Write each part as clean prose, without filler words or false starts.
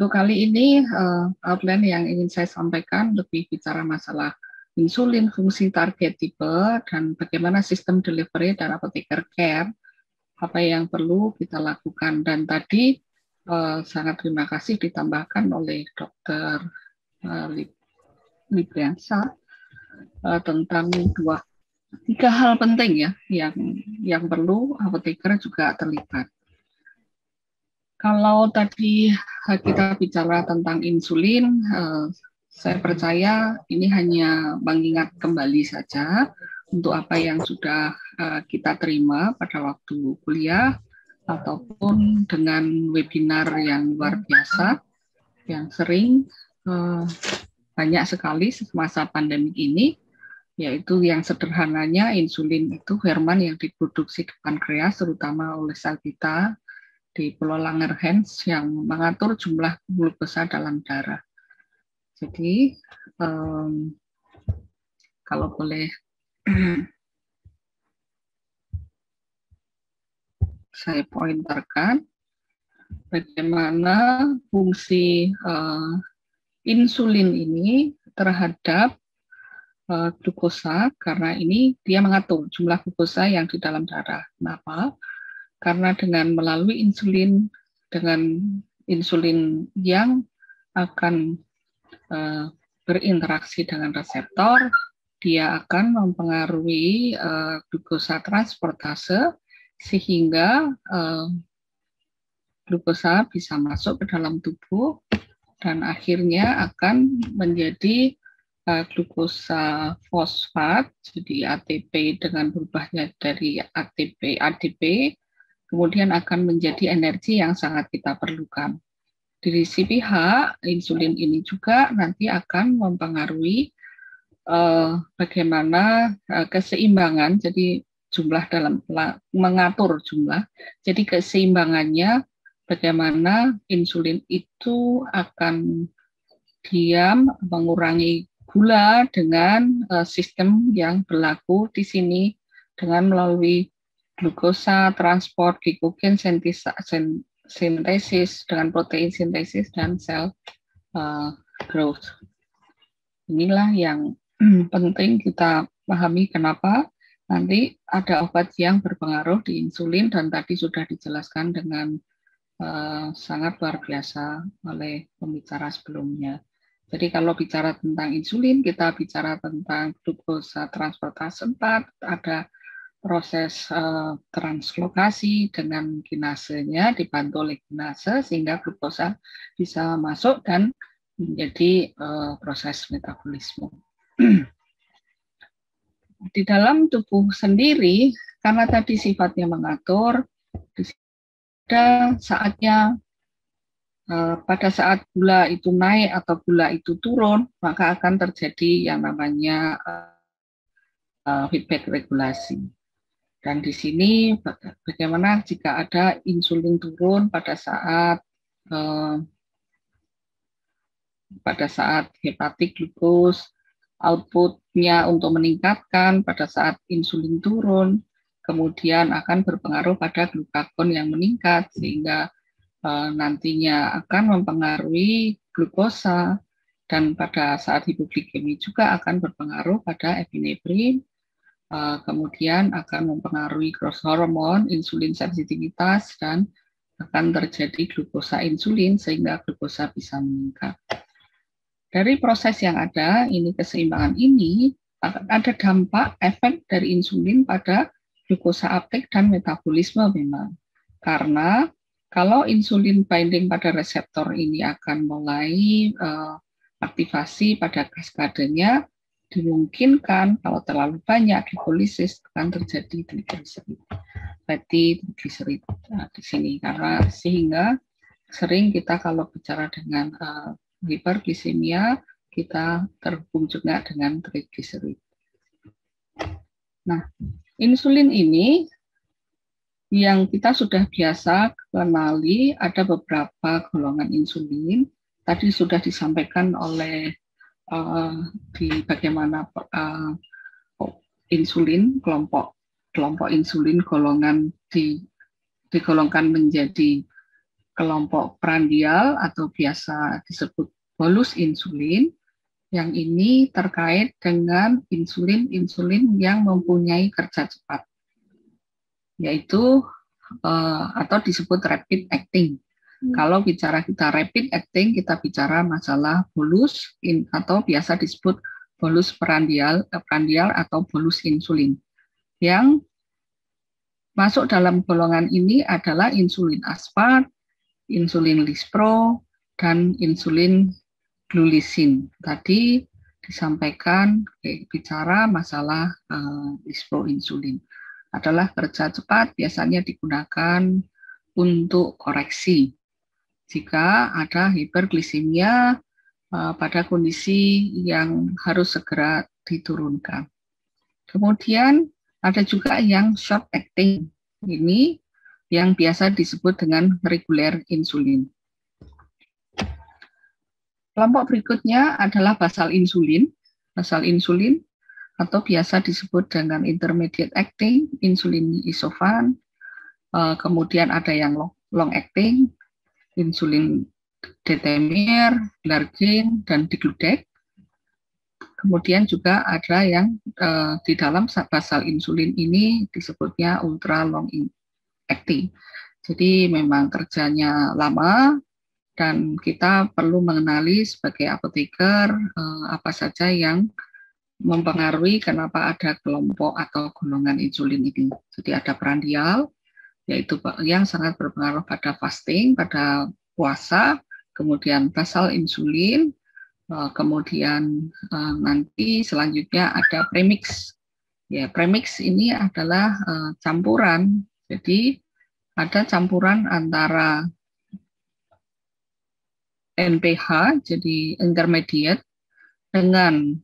Untuk kali ini outline yang ingin saya sampaikan lebih bicara masalah insulin, fungsi target tipe, dan bagaimana sistem delivery dan apoteker care, apa yang perlu kita lakukan. Dan tadi sangat terima kasih ditambahkan oleh Dr. Libriansa tentang tiga hal penting ya yang perlu apoteker juga terlibat. Kalau tadi kita bicara tentang insulin, saya percaya ini hanya mengingat kembali saja untuk apa yang sudah kita terima pada waktu kuliah ataupun dengan webinar yang luar biasa yang sering banyak sekali semasa pandemi ini, yaitu yang sederhananya insulin itu hormon yang diproduksi di pankreas terutama oleh sel kita di Pulau Langerhans yang mengatur jumlah glukosa dalam darah. Jadi kalau boleh saya pointerkan bagaimana fungsi insulin ini terhadap glukosa, karena ini dia mengatur jumlah glukosa yang di dalam darah. Kenapa? Karena dengan melalui insulin yang akan berinteraksi dengan reseptor, dia akan mempengaruhi glukosa transportase sehingga glukosa bisa masuk ke dalam tubuh dan akhirnya akan menjadi glukosa fosfat, jadi ATP dengan berubahnya dari ADP, kemudian akan menjadi energi yang sangat kita perlukan. Di sisi pihak, insulin ini juga nanti akan mempengaruhi bagaimana keseimbangan, jadi jumlah dalam mengatur jumlah, jadi keseimbangannya bagaimana insulin itu akan diam mengurangi gula dengan sistem yang berlaku di sini dengan melalui glukosa, transport, glikogen sintesis dengan protein sintesis dan sel growth. Inilah yang penting kita pahami kenapa nanti ada obat yang berpengaruh di insulin dan tadi sudah dijelaskan dengan sangat luar biasa oleh pembicara sebelumnya. Jadi kalau bicara tentang insulin, kita bicara tentang glukosa transportase 4, ada proses translokasi dengan kinasenya dibantu oleh kinase sehingga glukosa bisa masuk dan menjadi proses metabolisme. Di dalam tubuh sendiri, karena tadi sifatnya mengatur, ada saatnya pada saat gula itu naik atau gula itu turun, maka akan terjadi yang namanya feedback regulasi. Dan di sini bagaimana jika ada insulin turun pada saat hepatik glukos, outputnya untuk meningkatkan pada saat insulin turun, kemudian akan berpengaruh pada glukagon yang meningkat sehingga nantinya akan mempengaruhi glukosa dan pada saat hipoglikemi juga akan berpengaruh pada epinefrin. Kemudian akan mempengaruhi growth hormone, insulin sensitivitas, dan akan terjadi glukosa insulin sehingga glukosa bisa meningkat. Dari proses yang ada, ini keseimbangan ini, ada dampak efek dari insulin pada glukosa uptake dan metabolisme memang. Karena kalau insulin binding pada reseptor ini akan mulai aktivasi pada kaskadenya, dimungkinkan kalau terlalu banyak glipolisis akan terjadi trigliserid, fatty trigliserid di sini karena sehingga sering kita kalau bicara dengan hiperglisemia kita terhubung juga dengan trigliserid. Nah, insulin ini yang kita sudah biasa kenali ada beberapa golongan insulin. Tadi sudah disampaikan oleh di bagaimana insulin kelompok insulin golongan digolongkan menjadi kelompok prandial atau biasa disebut bolus insulin, yang ini terkait dengan insulin-insulin yang mempunyai kerja cepat, yaitu atau disebut rapid acting. Kalau bicara kita rapid acting, kita bicara masalah bolus atau biasa disebut bolus prandial atau bolus insulin. Yang masuk dalam golongan ini adalah insulin aspart, insulin lispro, dan insulin glulisin. Tadi disampaikan bicara masalah lispro insulin. Adalah kerja cepat, biasanya digunakan untuk koreksi jika ada hiperglisemia pada kondisi yang harus segera diturunkan. Kemudian ada juga yang short acting, ini yang biasa disebut dengan reguler insulin. Kelompok berikutnya adalah basal insulin atau biasa disebut dengan intermediate acting, insulin isovan. Kemudian ada yang long acting, insulin detemir, glargine, dan digludec. Kemudian juga ada yang di dalam basal insulin ini disebutnya ultra long acting. Jadi memang kerjanya lama dan kita perlu mengenali sebagai apoteker apa saja yang mempengaruhi kenapa ada kelompok atau golongan insulin ini. Jadi ada prandial, yaitu yang sangat berpengaruh pada fasting, pada puasa, kemudian basal insulin, kemudian nanti selanjutnya ada premix. Ya, premix ini adalah campuran, jadi ada campuran antara NPH, jadi intermediate, dengan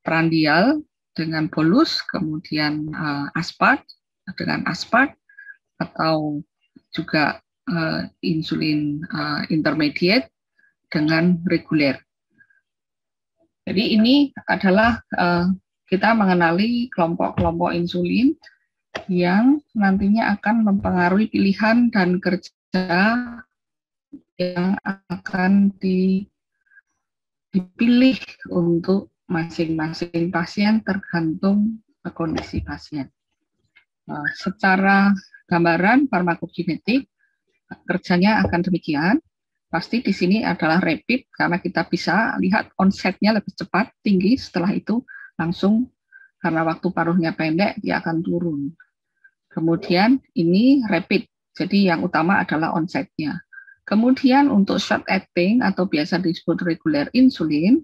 prandial, dengan bolus, kemudian aspart, dengan aspart, atau juga insulin intermediate dengan reguler. Jadi ini adalah kita mengenali kelompok-kelompok insulin yang nantinya akan mempengaruhi pilihan dan kerja yang akan dipilih untuk masing-masing pasien tergantung kondisi pasien. Secara gambaran farmakokinetik, kerjanya akan demikian. Pasti di sini adalah rapid, karena kita bisa lihat onsetnya lebih cepat, tinggi, setelah itu langsung, karena waktu paruhnya pendek, dia akan turun. Kemudian ini rapid, jadi yang utama adalah onsetnya. Kemudian untuk short acting, atau biasa disebut regular insulin,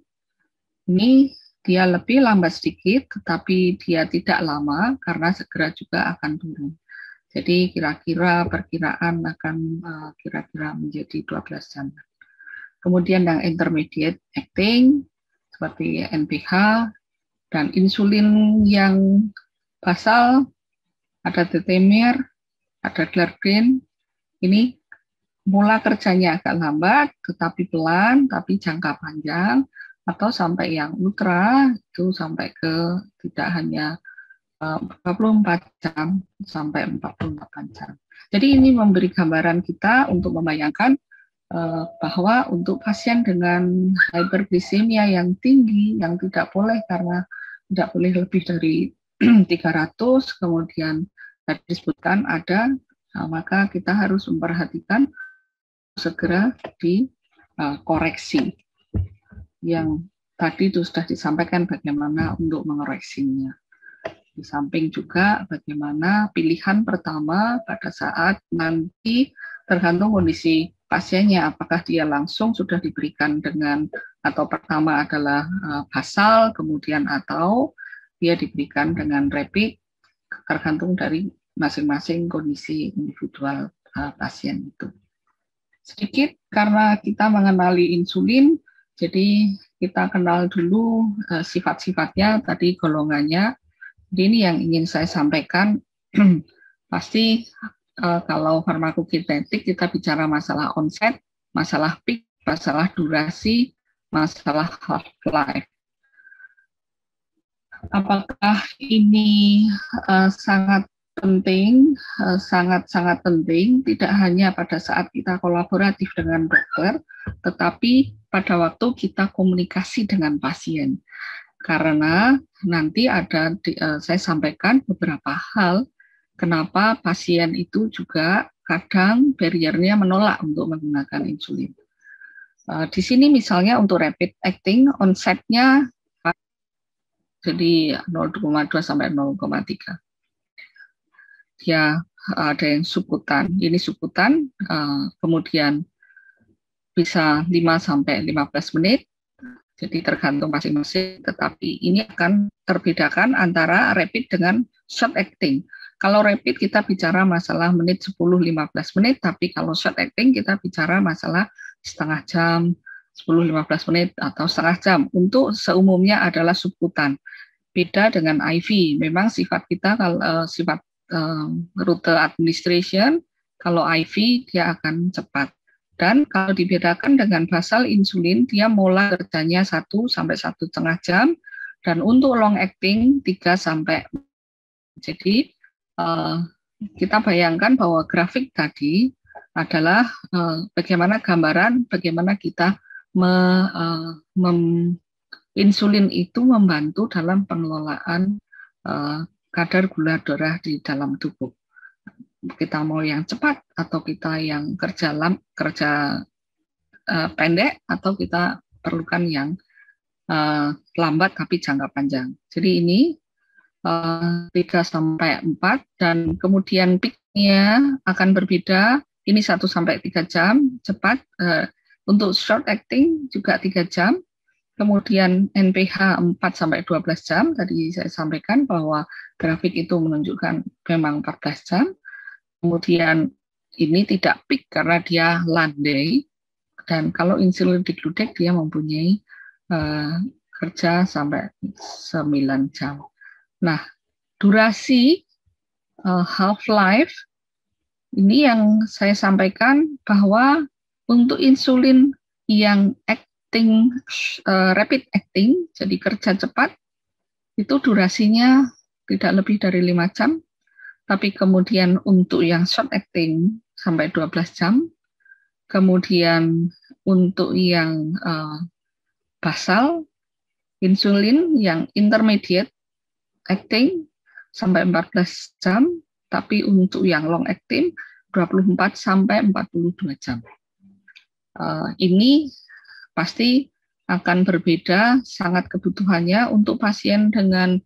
ini dia lebih lambat sedikit, tetapi dia tidak lama karena segera juga akan turun. Jadi kira-kira perkiraan akan kira-kira menjadi 12 jam. Kemudian yang intermediate acting seperti NPH dan insulin yang basal, ada detemir, ada glargine. Ini mula kerjanya agak lambat, tetapi pelan, tapi jangka panjang, atau sampai yang ultra itu sampai ke tidak hanya 24 jam sampai 48 jam. Jadi ini memberi gambaran kita untuk membayangkan bahwa untuk pasien dengan hyperglycemia yang tinggi, yang tidak boleh karena tidak boleh lebih dari 300, kemudian tadi disebutkan ada, maka kita harus memperhatikan segera dikoreksi. Yang tadi itu sudah disampaikan bagaimana untuk mengoreksinya. Di samping juga bagaimana pilihan pertama pada saat nanti tergantung kondisi pasiennya, apakah dia langsung sudah diberikan dengan, atau pertama adalah basal, kemudian atau dia diberikan dengan rapid, tergantung dari masing-masing kondisi individual pasien itu. Sedikit karena kita mengenali insulin, jadi kita kenal dulu sifat-sifatnya, tadi golongannya. Jadi ini yang ingin saya sampaikan. Pasti kalau farmakokinetik kita bicara masalah onset, masalah peak, masalah durasi, masalah half-life. Apakah ini sangat penting, sangat-sangat penting, tidak hanya pada saat kita kolaboratif dengan dokter, tetapi pada waktu kita komunikasi dengan pasien. Karena nanti ada, saya sampaikan beberapa hal, kenapa pasien itu juga kadang barriernya menolak untuk menggunakan insulin. Di sini misalnya untuk rapid acting, onsetnya jadi 0,2 sampai 0,3. Dia ada yang subkutan. Ini subkutan, kemudian bisa 5 sampai 15 menit. Jadi tergantung masing-masing, tetapi ini akan terbedakan antara rapid dengan short acting. Kalau rapid kita bicara masalah menit 10-15 menit, tapi kalau short acting kita bicara masalah setengah jam, 10-15 menit atau setengah jam. Untuk seumumnya adalah subkutan. Beda dengan IV. Memang sifat kita kalau sifat rute administration, kalau IV dia akan cepat. Dan kalau dibedakan dengan basal insulin, dia mulai kerjanya 1 sampai 1,5 jam, dan untuk long acting 3 sampai. Jadi kita bayangkan bahwa grafik tadi adalah bagaimana gambaran, bagaimana kita insulin itu membantu dalam pengelolaan kadar gula darah di dalam tubuh. Kita mau yang cepat atau kita yang kerja pendek atau kita perlukan yang lambat tapi jangka panjang. Jadi ini 3 sampai 4 dan kemudian peak-nya akan berbeda. Ini 1 sampai 3 jam cepat. Untuk short acting juga 3 jam. Kemudian NPH 4 sampai 12 jam. Tadi saya sampaikan bahwa grafik itu menunjukkan memang 14 jam. Kemudian ini tidak peak karena dia landai, dan kalau insulin digludek dia mempunyai kerja sampai 9 jam. Nah, durasi half-life ini yang saya sampaikan bahwa untuk insulin yang acting, rapid acting, jadi kerja cepat, itu durasinya tidak lebih dari 5 jam. Tapi kemudian untuk yang short acting sampai 12 jam, kemudian untuk yang basal insulin yang intermediate acting sampai 14 jam, tapi untuk yang long acting 24 sampai 42 jam. Ini pasti akan berbeda sangat kebutuhannya untuk pasien dengan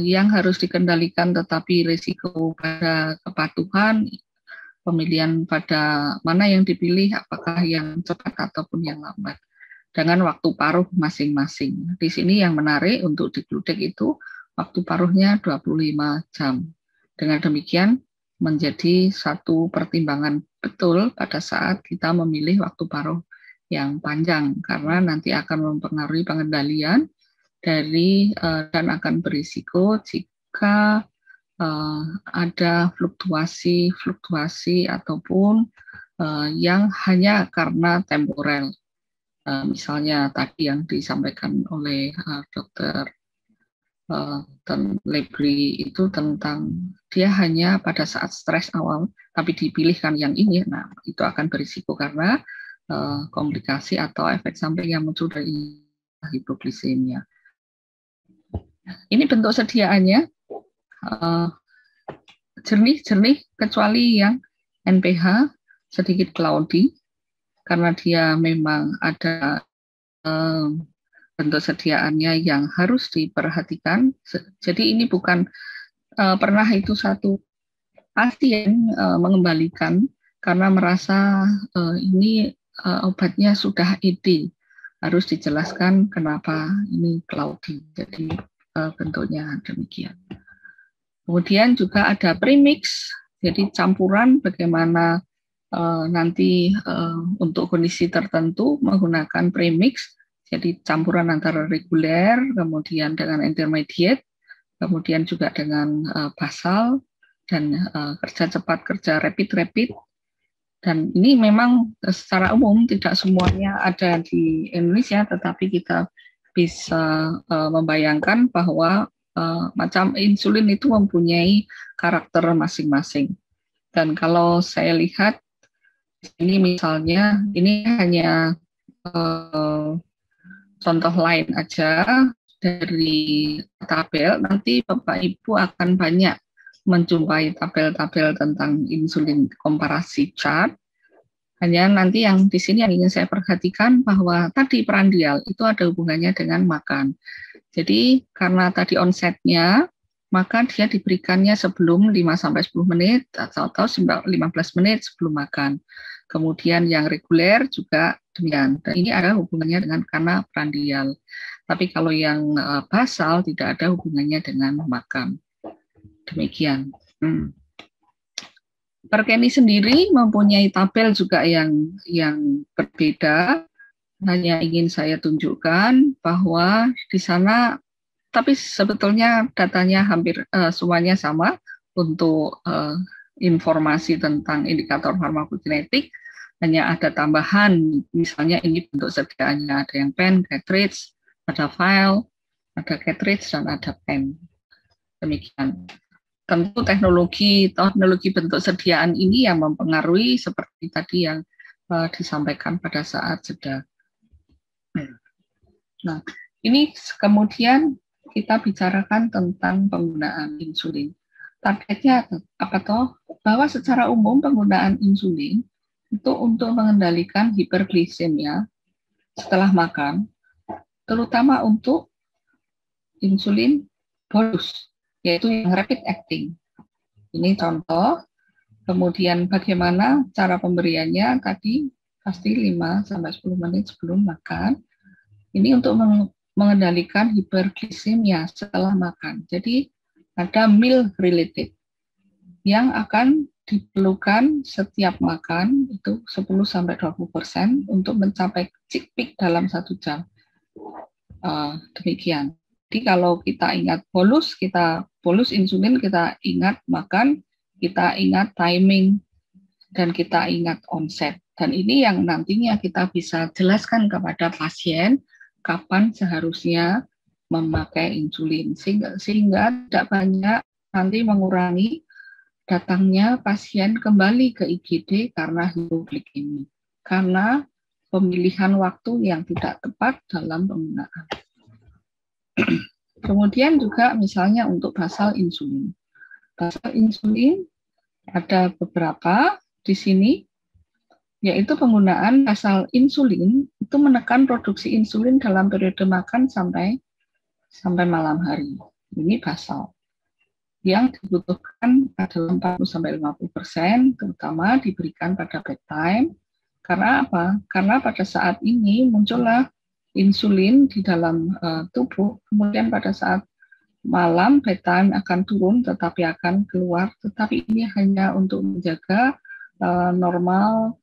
yang harus dikendalikan tetapi risiko pada kepatuhan, pemilihan pada mana yang dipilih, apakah yang cepat ataupun yang lambat, dengan waktu paruh masing-masing. Di sini yang menarik untuk digludek itu waktu paruhnya 25 jam. Dengan demikian menjadi satu pertimbangan betul pada saat kita memilih waktu paruh yang panjang, karena nanti akan mempengaruhi pengendalian dari dan akan berisiko jika ada fluktuasi ataupun yang hanya karena temporer. Misalnya tadi yang disampaikan oleh Dr. Lebri itu tentang dia hanya pada saat stres awal, tapi dipilihkan yang ini, nah itu akan berisiko karena komplikasi atau efek samping yang muncul dari hipoglikemia. Ini bentuk sediaannya, jernih, kecuali yang NPH sedikit cloudy, karena dia memang ada bentuk sediaannya yang harus diperhatikan. Jadi ini bukan pernah itu satu pasien mengembalikan karena merasa ini obatnya sudah ED, harus dijelaskan kenapa ini cloudy. Jadi bentuknya demikian. Kemudian juga ada premix, jadi campuran bagaimana nanti untuk kondisi tertentu menggunakan premix, jadi campuran antara reguler, kemudian dengan intermediate, kemudian juga dengan basal, dan kerja cepat, kerja rapid. Dan ini memang secara umum tidak semuanya ada di Indonesia, tetapi kita bisa membayangkan bahwa macam insulin itu mempunyai karakter masing-masing. Dan kalau saya lihat ini misalnya, ini hanya contoh lain aja dari tabel. Nanti Bapak Ibu akan banyak menjumpai tabel-tabel tentang insulin komparasi chart. Hanya nanti yang di sini yang ingin saya perhatikan bahwa tadi prandial itu ada hubungannya dengan makan. Jadi karena tadi onsetnya, maka dia diberikannya sebelum 5-10 menit atau 15 menit sebelum makan. Kemudian yang reguler juga demikian. Dan ini ada hubungannya dengan karena prandial. Tapi kalau yang basal tidak ada hubungannya dengan makan. Demikian. Perkeni sendiri mempunyai tabel juga yang berbeda. Hanya ingin saya tunjukkan bahwa di sana, tapi sebetulnya datanya hampir semuanya sama untuk informasi tentang indikator farmakokinetik. Hanya ada tambahan, misalnya ini bentuk sediaannya, ada yang pen, cartridge, ada file, ada cartridge, dan ada pen. Demikian. Tentu teknologi bentuk sediaan ini yang mempengaruhi seperti tadi yang disampaikan pada saat jeda. Nah, ini kemudian kita bicarakan tentang penggunaan insulin. Targetnya apa toh? Bahwa secara umum penggunaan insulin itu untuk mengendalikan hiperglisemia setelah makan, terutama untuk insulin bolus, yaitu yang rapid acting. Ini contoh. Kemudian bagaimana cara pemberiannya tadi pasti 5-10 menit sebelum makan. Ini untuk mengendalikan hiperglisemia setelah makan. Jadi ada meal related yang akan diperlukan setiap makan itu 10-20% untuk mencapai peak dalam 1 jam. Demikian. Jadi kalau kita ingat bolus insulin, kita ingat makan, kita ingat timing, dan kita ingat onset. Dan ini yang nantinya kita bisa jelaskan kepada pasien kapan seharusnya memakai insulin. Sehingga tidak banyak nanti mengurangi datangnya pasien kembali ke IGD karena hipoglikemi. Karena pemilihan waktu yang tidak tepat dalam penggunaan. Kemudian juga misalnya untuk basal insulin. Basal insulin ada beberapa di sini, yaitu penggunaan basal insulin itu menekan produksi insulin dalam periode makan sampai malam hari. Ini basal. Yang dibutuhkan adalah 40-50%, terutama diberikan pada bedtime. Karena apa? Karena pada saat ini muncullah insulin di dalam tubuh, kemudian pada saat malam bedtime akan turun tetapi akan keluar, tetapi ini hanya untuk menjaga normal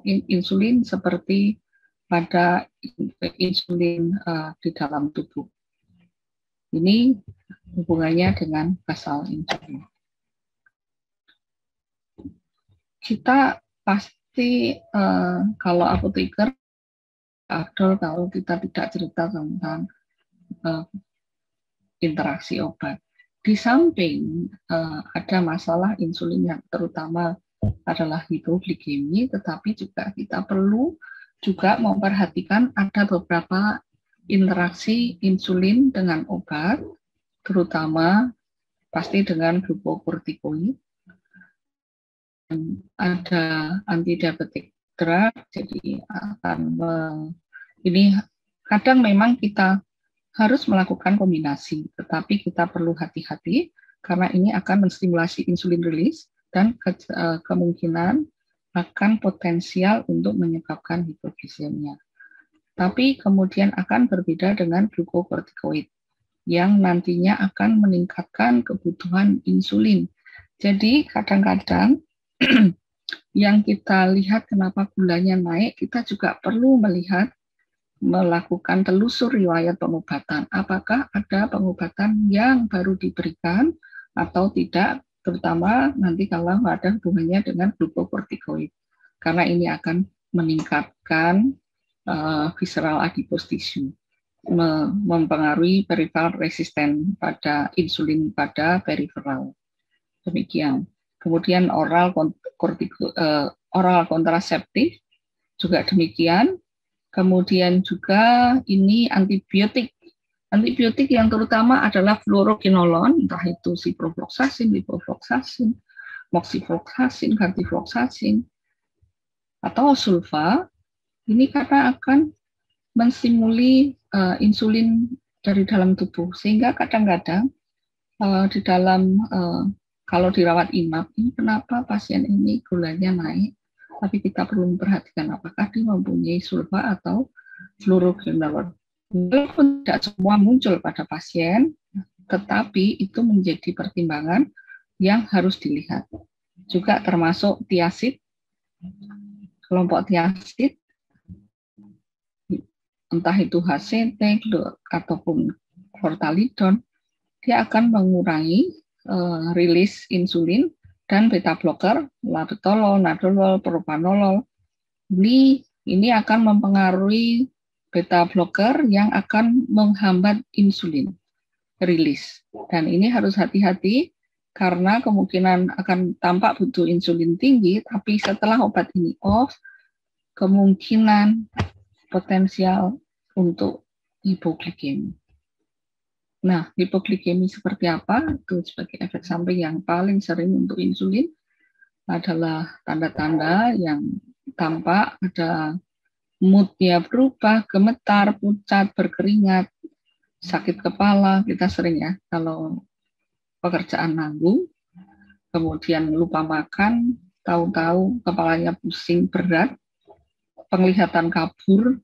insulin seperti pada insulin di dalam tubuh. Ini hubungannya dengan basal insulin. Kita pasti kalau apoteker kalau kita tidak cerita tentang interaksi obat. Di samping ada masalah insulin yang terutama adalah hipoglikemi, tetapi juga kita perlu juga memperhatikan ada beberapa interaksi insulin dengan obat, terutama pasti dengan glukokortikoid. Ada antidiabetik drug, jadi ini kadang memang kita harus melakukan kombinasi, tetapi kita perlu hati-hati karena ini akan menstimulasi insulin release dan kemungkinan akan potensial untuk menyebabkan hipoglikemia. Tapi kemudian akan berbeda dengan glukokortikoid yang nantinya akan meningkatkan kebutuhan insulin. Jadi kadang-kadang yang kita lihat kenapa gulanya naik, kita juga perlu melakukan telusur riwayat pengobatan. Apakah ada pengobatan yang baru diberikan atau tidak, terutama nanti kalau ada hubungannya dengan glukokortikoid. Karena ini akan meningkatkan visceral adipose tissue. mempengaruhi peripheral resisten pada insulin pada periferal. Demikian. Kemudian oral kontraseptif juga demikian. Kemudian juga ini antibiotik. Antibiotik yang terutama adalah fluorokinolon, entah itu ciprofloxacin, levofloxacin, moxifloxacin, cartifloxacin, atau sulfa. Ini karena akan menstimuli insulin dari dalam tubuh, sehingga kadang-kadang di dalam kalau dirawat inap, ini kenapa pasien ini gulanya naik, tapi kita perlu memperhatikan apakah dia mempunyai sulfa atau fluoroquinolone. Walaupun tidak semua muncul pada pasien, tetapi itu menjadi pertimbangan yang harus dilihat. Juga termasuk tiazid, kelompok tiazid, entah itu HCT ataupun clortalidon, dia akan mengurangi rilis insulin, dan beta blocker, labetalol, nadolol, propanolol, ini akan mempengaruhi beta blocker yang akan menghambat insulin rilis. Dan ini harus hati-hati karena kemungkinan akan tampak butuh insulin tinggi, tapi setelah obat ini off, kemungkinan potensial untuk hipoglikemi. Nah, hipoglikemi seperti apa? Itu sebagai efek samping yang paling sering untuk insulin adalah tanda-tanda yang tampak, ada moodnya berubah, gemetar, pucat, berkeringat, sakit kepala, kita sering ya kalau pekerjaan nanggung, kemudian lupa makan, tahu-tahu kepalanya pusing berat, penglihatan kabur,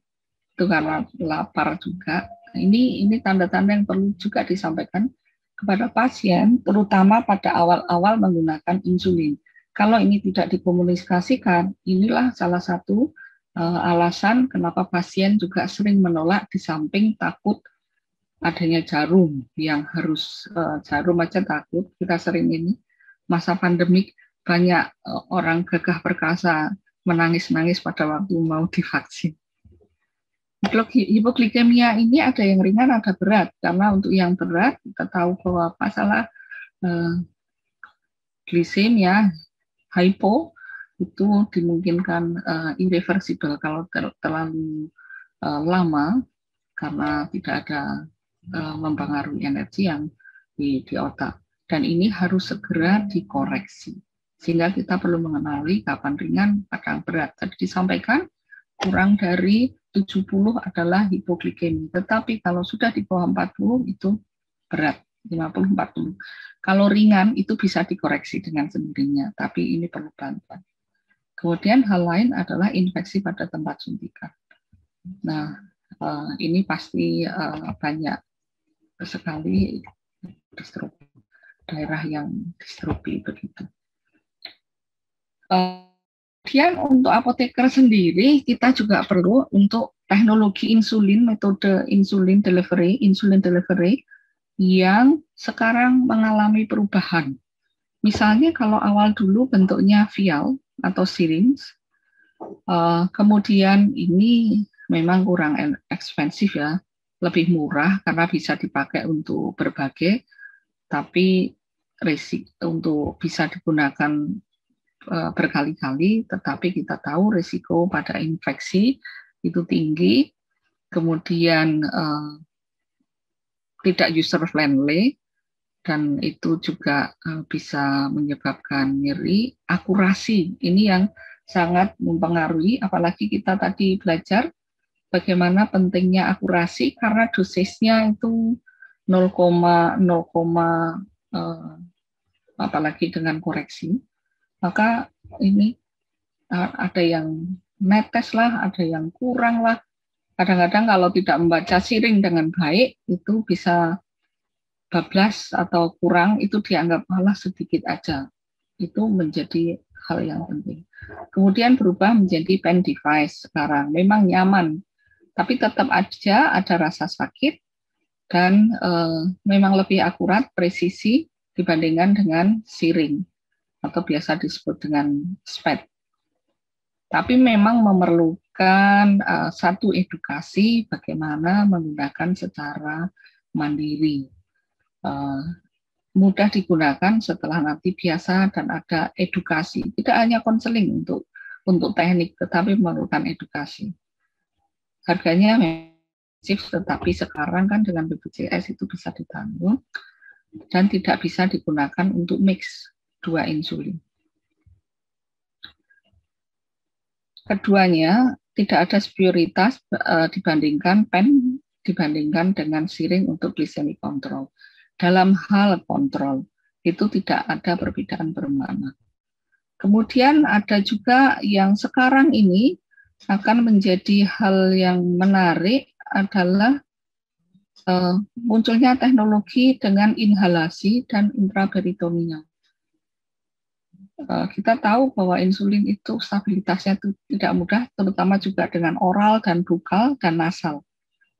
itu karena lapar juga. Ini tanda-tanda yang perlu juga disampaikan kepada pasien, terutama pada awal-awal menggunakan insulin. Kalau ini tidak dikomunikasikan, inilah salah satu alasan kenapa pasien juga sering menolak, di samping takut adanya jarum yang harus jarum aja takut. Kita sering ini masa pandemik banyak orang gagah perkasa menangis-nangis pada waktu mau divaksin. Hipoglikemia ini ada yang ringan, ada berat. Karena untuk yang berat, kita tahu bahwa masalah glisemia, hypo, itu dimungkinkan irreversible kalau terlalu lama, karena tidak ada mempengaruhi energi yang di otak. Dan ini harus segera dikoreksi. Sehingga kita perlu mengenali kapan ringan, kapan berat. Tadi disampaikan, kurang dari 70 adalah hipoglikemi. Tetapi kalau sudah di bawah 40 itu berat, 50-40. Kalau ringan itu bisa dikoreksi dengan sendirinya, tapi ini perlu bantuan. Kemudian hal lain adalah infeksi pada tempat suntikan. Nah, ini pasti banyak sekali distrofi, daerah yang distrofi begitu. Kemudian untuk apoteker sendiri, kita juga perlu untuk teknologi insulin, metode insulin delivery yang sekarang mengalami perubahan. Misalnya kalau awal dulu bentuknya vial atau syringe, kemudian ini memang kurang ekspensif ya, lebih murah karena bisa dipakai untuk berbagai, tapi untuk bisa digunakan berkali-kali, tetapi kita tahu risiko pada infeksi itu tinggi, kemudian tidak user friendly, dan itu juga bisa menyebabkan nyeri. Akurasi ini yang sangat mempengaruhi, apalagi kita tadi belajar bagaimana pentingnya akurasi karena dosisnya itu 0,0, apalagi dengan koreksi. Maka ini ada yang netes lah, ada yang kurang lah. Kadang-kadang kalau tidak membaca siring dengan baik, itu bisa bablas atau kurang, itu dianggap malah sedikit aja. Itu menjadi hal yang penting. Kemudian berubah menjadi pen device sekarang. Memang nyaman, tapi tetap aja ada rasa sakit, dan memang lebih akurat, presisi dibandingkan dengan siring, atau biasa disebut dengan SPED. Tapi memang memerlukan diperlukan satu edukasi bagaimana menggunakan secara mandiri. Mudah digunakan setelah nanti biasa dan ada edukasi. Tidak hanya konseling untuk teknik, tetapi memerlukan edukasi. Harganya masif, tetapi sekarang kan dengan BPJS itu bisa ditanggung dan tidak bisa digunakan untuk mix 2 insulin. Keduanya tidak ada superioritas dibandingkan pen dibandingkan dengan siring untuk glikemik kontrol. Dalam hal kontrol itu tidak ada perbedaan bermakna. Kemudian ada juga yang sekarang ini akan menjadi hal yang menarik adalah munculnya teknologi dengan inhalasi dan intraperitoneal. Kita tahu bahwa insulin itu stabilitasnya itu tidak mudah, terutama juga dengan oral dan bukal dan nasal.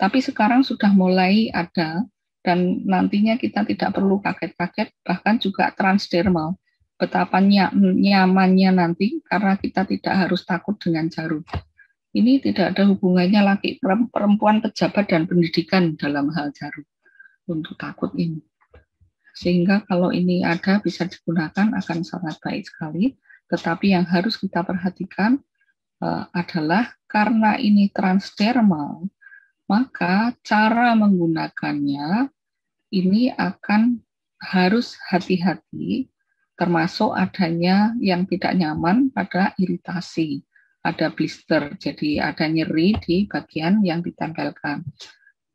Tapi sekarang sudah mulai ada dan nantinya kita tidak perlu kaget-kaget, bahkan juga transdermal. Betapa nyamannya nanti karena kita tidak harus takut dengan jarum. Ini tidak ada hubungannya laki perempuan, pejabat dan pendidikan dalam hal jarum untuk takut ini. Sehingga kalau ini ada bisa digunakan akan sangat baik sekali. Tetapi yang harus kita perhatikan adalah karena ini transdermal, maka cara menggunakannya ini akan harus hati-hati, termasuk adanya yang tidak nyaman pada iritasi. Ada blister, jadi ada nyeri di bagian yang ditempelkan.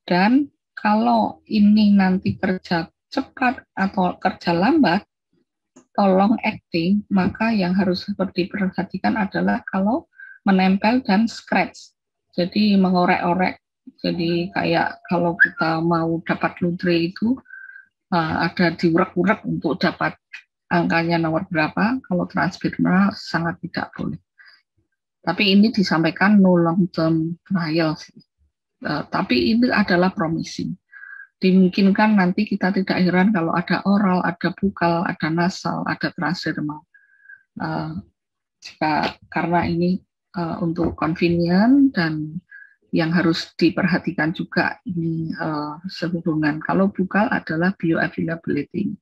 Dan kalau ini nanti kerja cepat atau kerja lambat, tolong acting, maka yang harus diperhatikan adalah kalau menempel dan scratch. Jadi mengorek-orek. Jadi kayak kalau kita mau dapat lutre itu ada diurek-urek untuk dapat angkanya nomor berapa, kalau transdermal sangat tidak boleh. Tapi ini disampaikan no long term trial sih. Tapi ini adalah promising. Dimungkinkan nanti kita tidak heran kalau ada oral, ada bukal, ada nasal, ada transdermal. Karena ini untuk convenient dan yang harus diperhatikan juga ini sehubungan. Kalau bukal adalah bioavailability.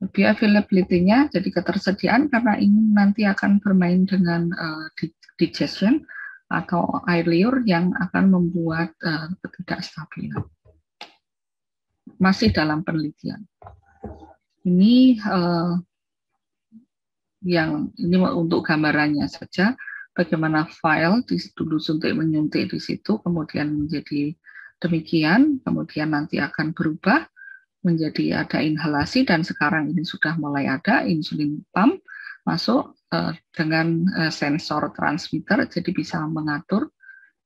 Bioavailability-nya jadi ketersediaan karena ini nanti akan bermain dengan digestion atau air liur yang akan membuat ketidakstabilan. Masih dalam penelitian. Ini ini untuk gambarannya saja, bagaimana file dulu suntik menyuntik di situ, kemudian menjadi demikian, kemudian nanti akan berubah menjadi ada inhalasi dan sekarang ini sudah mulai ada insulin pump masuk dengan sensor transmitter, jadi bisa mengatur.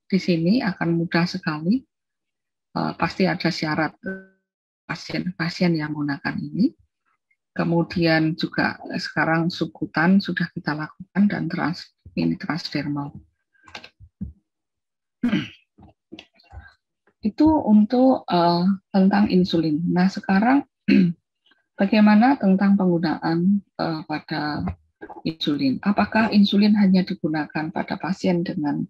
Di sini akan mudah sekali. Pasti ada syarat pasien yang menggunakan ini. Kemudian juga sekarang subkutan sudah kita lakukan dan ini transdermal. Itu untuk tentang insulin. Nah sekarang bagaimana tentang penggunaan pada insulin? Apakah insulin hanya digunakan pada pasien dengan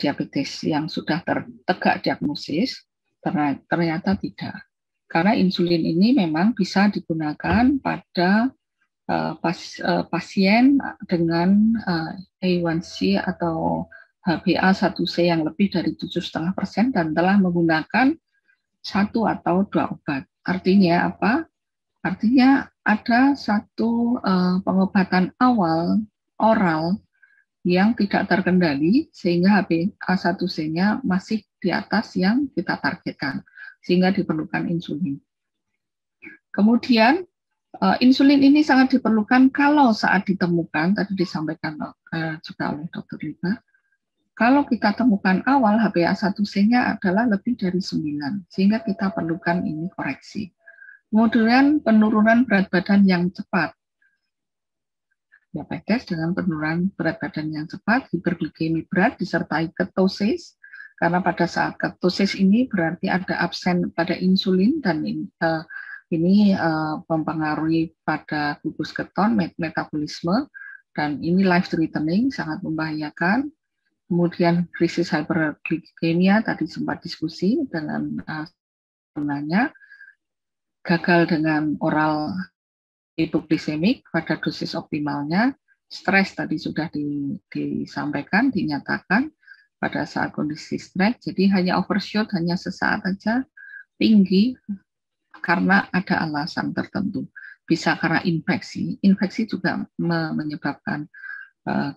diabetes yang sudah tegak diagnosis? Ternyata tidak. Karena insulin ini memang bisa digunakan pada pasien dengan A1C atau HbA1c yang lebih dari 7,5% dan telah menggunakan 1 atau 2 obat. Artinya apa? Artinya ada satu pengobatan awal oral yang tidak terkendali sehingga HbA1c-nya masih di atas yang kita targetkan, sehingga diperlukan insulin. Kemudian insulin ini sangat diperlukan kalau saat ditemukan, tadi disampaikan juga oleh Dr. Lina, kalau kita temukan awal HbA1c-nya adalah lebih dari 9, sehingga kita perlukan ini koreksi. Kemudian penurunan berat badan yang cepat. Diabetes dengan penurunan berat badan yang cepat, hiperglikemi berat disertai ketosis, karena pada saat ketosis ini berarti ada absen pada insulin dan ini mempengaruhi pada gugus keton, metabolisme, dan ini life threatening, sangat membahayakan. Kemudian krisis hyperglikemia tadi sempat diskusi dengan sebenarnya gagal dengan oral hipoglisemik pada dosis optimalnya, stres tadi sudah disampaikan, dinyatakan pada saat kondisi stres, jadi hanya overshoot, hanya sesaat saja tinggi karena ada alasan tertentu. Bisa karena infeksi, infeksi juga menyebabkan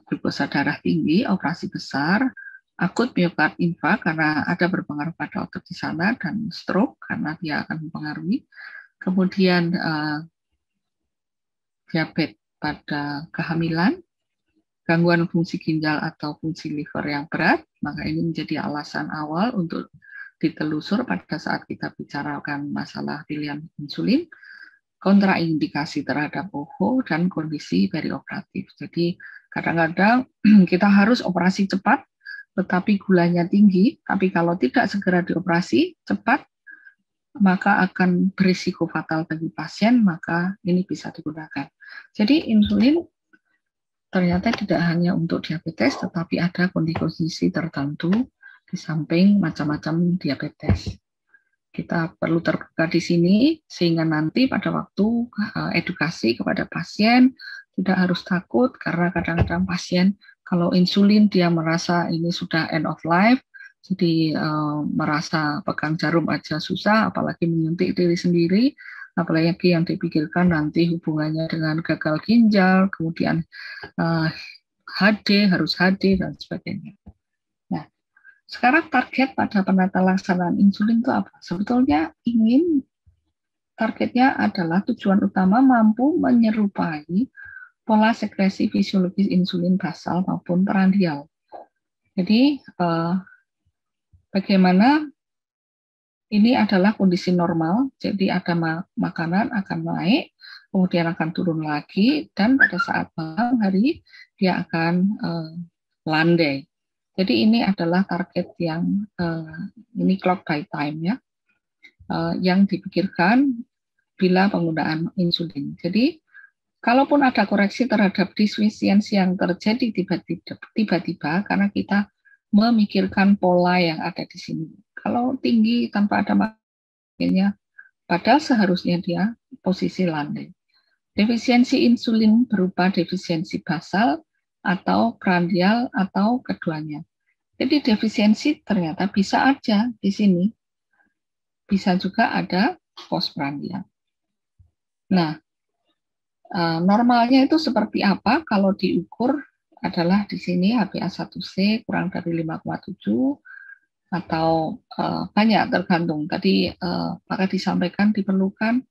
glukosa darah tinggi, operasi besar, akut miokard infark karena ada berpengaruh pada otot di sana, dan stroke karena dia akan mempengaruhi. Kemudian diabetes pada kehamilan, gangguan fungsi ginjal atau fungsi liver yang berat, maka ini menjadi alasan awal untuk ditelusur pada saat kita bicarakan masalah pilihan insulin, kontraindikasi terhadap OHO, dan kondisi perioperatif. Jadi kadang-kadang kita harus operasi cepat, tetapi gulanya tinggi, tapi kalau tidak segera dioperasi cepat, maka akan berisiko fatal bagi pasien, maka ini bisa digunakan. Jadi insulin ternyata tidak hanya untuk diabetes, tetapi ada kondisi tertentu di samping macam-macam diabetes. Kita perlu terbuka di sini, sehingga nanti pada waktu edukasi kepada pasien, tidak harus takut, karena kadang-kadang pasien kalau insulin dia merasa ini sudah end of life, jadi merasa pegang jarum aja susah, apalagi menyuntik diri sendiri, apalagi yang dipikirkan nanti hubungannya dengan gagal ginjal, kemudian HD, harus HD, dan sebagainya. Nah, sekarang target pada penata laksanaan insulin itu apa? Sebetulnya targetnya adalah tujuan utama mampu menyerupai pola sekresi fisiologis insulin basal maupun prandial. Jadi bagaimana ini adalah kondisi normal, jadi ada makanan akan naik, kemudian akan turun lagi, dan pada saat malam hari dia akan landai. Jadi ini adalah target yang ini clock by time ya, yang dipikirkan bila penggunaan insulin. Jadi kalaupun ada koreksi terhadap disfisiensi yang terjadi tiba-tiba karena kita memikirkan pola yang ada di sini. Kalau tinggi tanpa ada makanya, padahal seharusnya dia posisi landai. Defisiensi insulin berupa defisiensi basal atau prandial atau keduanya. Jadi defisiensi ternyata bisa aja di sini. Bisa juga ada postprandial. Nah, normalnya itu seperti apa kalau diukur adalah di sini HbA1c kurang dari 5,7 atau banyak tergantung. Tadi maka disampaikan diperlukan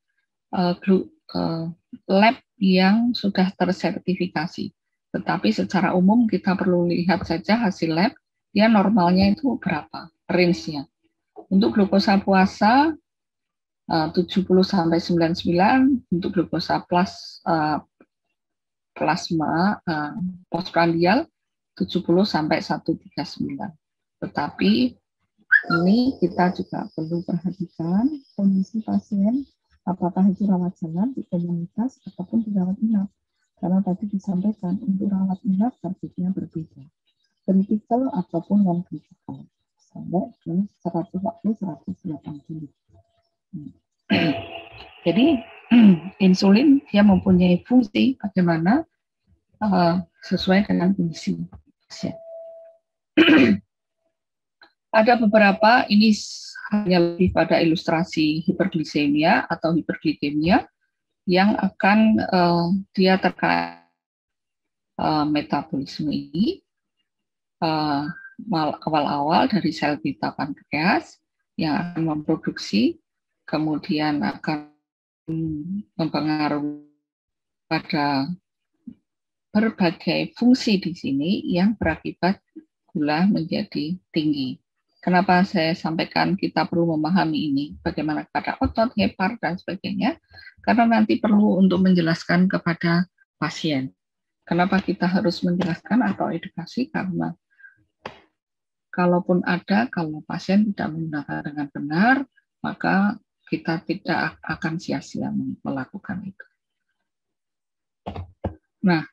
lab yang sudah tersertifikasi. Tetapi secara umum kita perlu lihat saja hasil lab, dia normalnya itu berapa, range-nya. Untuk glukosa puasa 70 sampai 99, untuk glukosa plasma postprandial 70 sampai 139. Tetapi ini kita juga perlu perhatikan kondisi pasien, apakah itu rawat jalan di komunitas ataupun di rawat inap. Karena tadi disampaikan untuk rawat inap targetnya berbeda, kritikal ataupun non kritikal, sampai ke 140-180. Jadi insulin dia mempunyai fungsi bagaimana sesuai dengan kondisi pasien. Ada beberapa, ini hanya lebih pada ilustrasi hiperglisemia atau hiperglikemia yang akan dia terkait metabolisme ini awal-awal dari sel beta pankreas yang akan memproduksi, kemudian akan mempengaruhi pada berbagai fungsi di sini yang berakibat gula menjadi tinggi. Kenapa saya sampaikan kita perlu memahami ini, bagaimana pada otot, hepar, dan sebagainya, karena nanti perlu untuk menjelaskan kepada pasien. Kenapa kita harus menjelaskan atau edukasi, karena kalaupun ada, kalau pasien tidak menggunakan dengan benar, maka kita tidak akan sia-sia melakukan itu. Nah,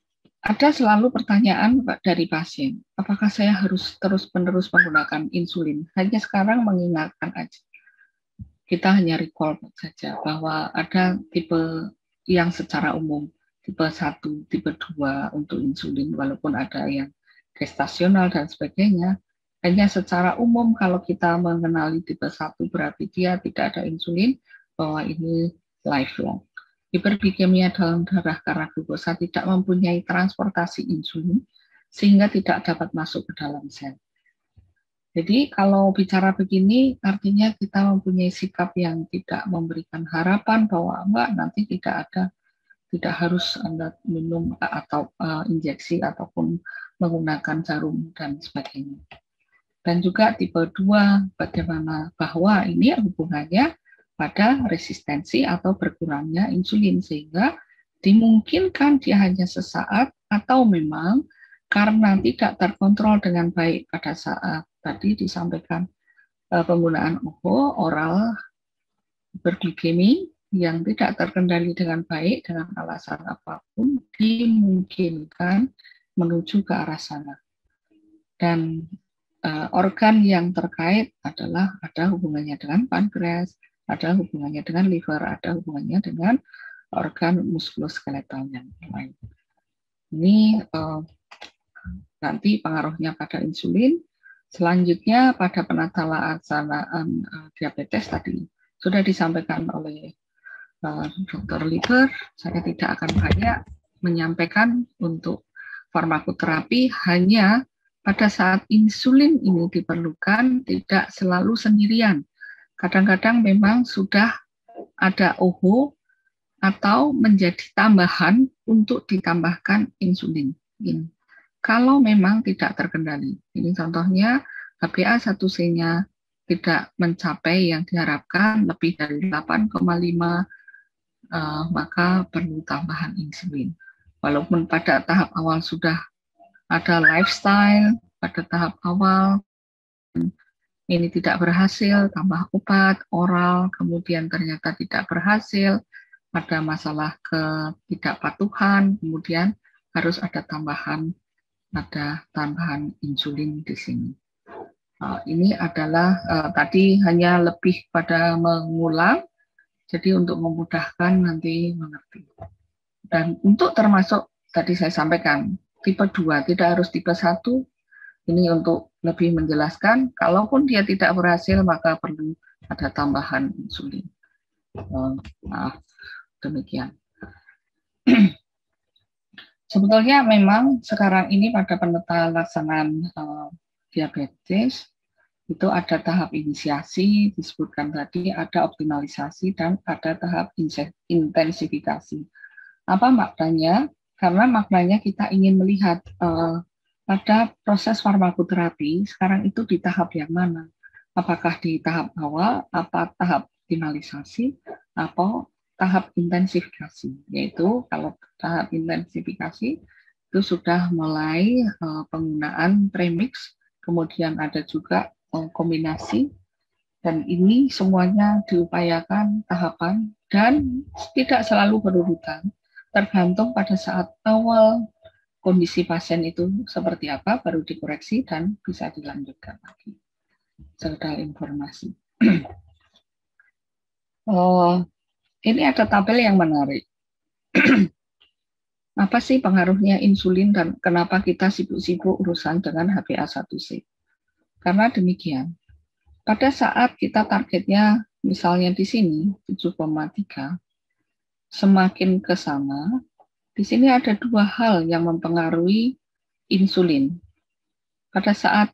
ada selalu pertanyaan dari pasien, apakah saya harus terus-menerus menggunakan insulin? Hanya sekarang mengingatkan aja. Kita hanya recall saja bahwa ada tipe yang secara umum, tipe 1, tipe 2 untuk insulin, walaupun ada yang gestasional dan sebagainya. Hanya secara umum kalau kita mengenali tipe 1 berarti dia tidak ada insulin, bahwa ini lifelong. Hiperglikemia dalam darah karena glukosa tidak mempunyai transportasi insulin sehingga tidak dapat masuk ke dalam sel. Jadi kalau bicara begini artinya kita mempunyai sikap yang tidak memberikan harapan bahwa enggak nanti tidak harus Anda minum atau injeksi ataupun menggunakan jarum dan sebagainya. Dan juga tipe 2 bagaimana bahwa ini hubungannya pada resistensi atau berkurangnya insulin sehingga dimungkinkan dia hanya sesaat atau memang karena tidak terkontrol dengan baik pada saat tadi disampaikan penggunaan oral berglikemi yang tidak terkendali dengan baik dengan alasan apapun dimungkinkan menuju ke arah sana. Dan organ yang terkait adalah ada hubungannya dengan pankreas, ada hubungannya dengan liver, ada hubungannya dengan organ muskuloskeletal yang lain. Ini nanti pengaruhnya pada insulin. Selanjutnya pada penata-laksanaan diabetes tadi sudah disampaikan oleh Dr. Liver. Saya tidak akan banyak menyampaikan untuk farmakoterapi, hanya pada saat insulin ini diperlukan tidak selalu sendirian. Kadang-kadang memang sudah ada OHO atau menjadi tambahan untuk ditambahkan insulin. Kalau memang tidak terkendali. Ini contohnya HbA1c-nya tidak mencapai yang diharapkan lebih dari 8,5, maka perlu tambahan insulin. Walaupun pada tahap awal sudah ada lifestyle, pada tahap awal ini tidak berhasil, tambah obat oral, kemudian ternyata tidak berhasil, ada masalah ketidakpatuhan, kemudian harus ada tambahan insulin di sini. Ini adalah tadi hanya lebih pada mengulang, jadi untuk memudahkan nanti mengerti. Dan untuk termasuk tadi saya sampaikan, tipe 2, tidak harus tipe 1, ini untuk lebih menjelaskan, kalaupun dia tidak berhasil, maka perlu ada tambahan insulin. Demikian. Sebetulnya memang sekarang ini pada penata-laksanaan diabetes, itu ada tahap inisiasi, disebutkan tadi, ada optimalisasi, dan ada tahap intensifikasi. Apa maknanya? Karena maknanya kita ingin melihat pada proses farmakoterapi sekarang itu di tahap yang mana? Apakah di tahap awal, apa tahap optimalisasi, atau tahap intensifikasi? Yaitu kalau tahap intensifikasi itu sudah mulai penggunaan premix, kemudian ada juga kombinasi, dan ini semuanya diupayakan tahapan dan tidak selalu berurutan, tergantung pada saat awal kondisi pasien itu seperti apa, baru dikoreksi dan bisa dilanjutkan lagi. Sekedar informasi. Ini ada tabel yang menarik. Apa sih pengaruhnya insulin dan kenapa kita sibuk-sibuk urusan dengan HbA1c? Karena demikian, pada saat kita targetnya misalnya di sini 7,3, semakin ke sana, di sini ada dua hal yang mempengaruhi insulin. Pada saat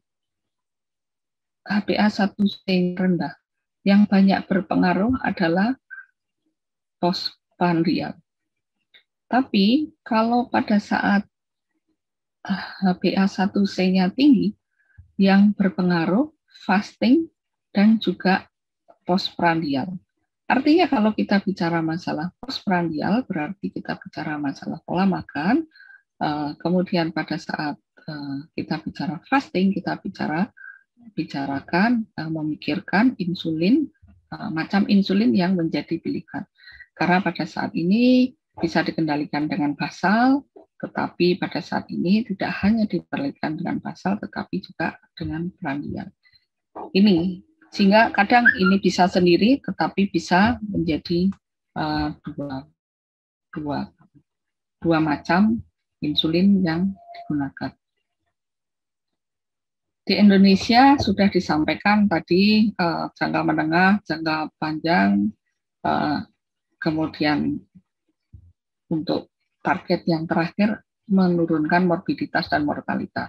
HbA1c rendah, yang banyak berpengaruh adalah postprandial. Tapi kalau pada saat HbA1c-nya tinggi, yang berpengaruh fasting dan juga postprandial. Artinya kalau kita bicara masalah postprandial, berarti kita bicara masalah pola makan, kemudian pada saat kita bicara fasting, kita bicarakan memikirkan insulin, macam insulin yang menjadi pilihan. Karena pada saat ini bisa dikendalikan dengan basal, Tetapi pada saat ini tidak hanya diperlihatkan dengan pasal, tetapi juga dengan peralihan. Ini sehingga kadang ini bisa sendiri, tetapi bisa menjadi dua macam insulin yang digunakan. Di Indonesia sudah disampaikan tadi jangka menengah, jangka panjang, kemudian untuk target yang terakhir menurunkan morbiditas dan mortalitas.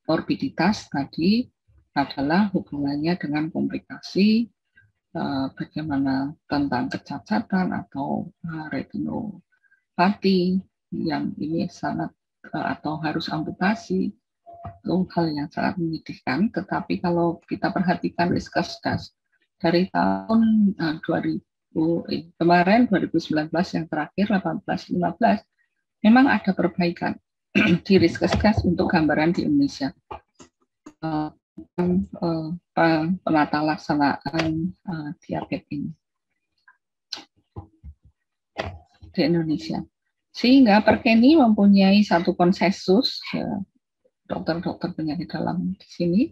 Morbiditas tadi adalah hubungannya dengan komplikasi, bagaimana tentang kecacatan atau retinopati yang ini sangat atau harus amputasi, itu hal yang sangat menyedihkan. Tetapi kalau kita perhatikan Riskesdas dari tahun 2019 yang terakhir 18-15 memang ada perbaikan di Riskesdas untuk gambaran di Indonesia. Penata laksanaan diabetes ini di Indonesia. Sehingga Perkeni mempunyai satu konsensus, dokter-dokter penyakit dalam di sini,